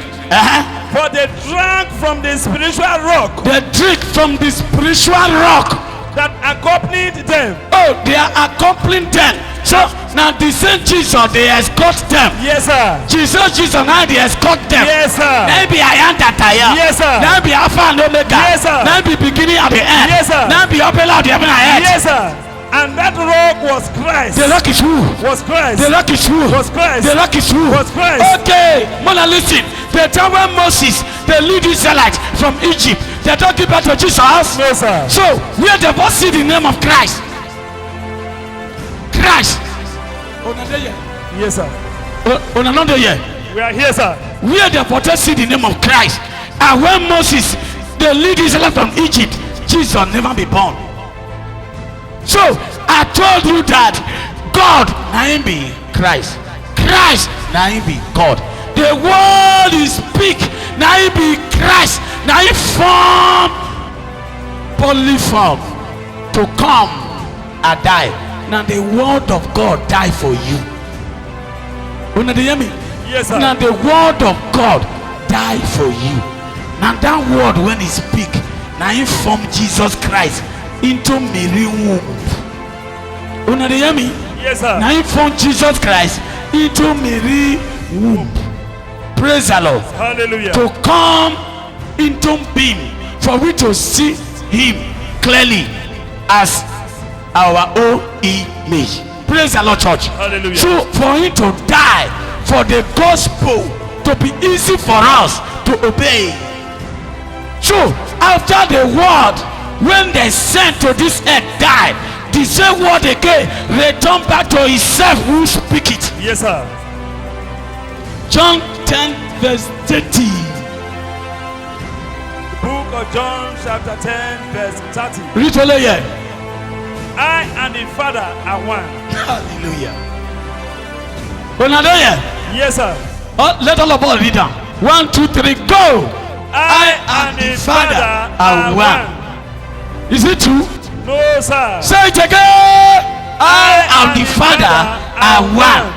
For they drank from the spiritual rock They drink from the spiritual rock. that accompanied them. Oh, they are accompanying them. So now the same Jesus, they escort them. Yes, sir. Jesus, now they escort them. Yes, sir. Maybe I am that I am. Yes, sir. Now be Alpha and Omega. Yes, sir. Now be beginning at the end. Yes, sir. Now be up and out the heaven and earth. Yes, sir. And that rock was Christ. The rock is who? Was Christ. The rock is who? Was Christ. The rock is who? Was Christ. Okay, Mona, listen. The time when Moses, they lead Israelites from Egypt, they don't give back to Jesus. No, sir. So where they both see the name of Christ. Christ. Yes, sir. On another year. We are here, sir. Where they both see the name of Christ. And when Moses, they lead Israelites from Egypt, Jesus never be born. So I told you that God now be Christ. Christ now be God. The world is big. Now be Christ. Now he form polyform to come and die. Now the word of God die for you. You know, hear me? Yes, sir. Now the word of God die for you. Now that word when he speak, now he form Jesus Christ into Mary womb. You know, hear me? Yes, sir. Now he form Jesus Christ into Mary womb. Praise the Lord. Hallelujah. To come into being, for we to see him clearly as our own image. Praise the Lord, church. Hallelujah. So for him to die, for the gospel to be easy for us to obey. So after the word, when they sent to this earth die, the same word again return back to himself who speak it. Yes, sir. John 10 verse 30. The book of John chapter 10 verse 30. Read all here. I and the Father are one. Hallelujah. Another here. Yes, sir. Oh, let all of us read down. 1, 2, 3, go. I and the Father are one. Is it true? No, sir. Say it again. I and the Father are one.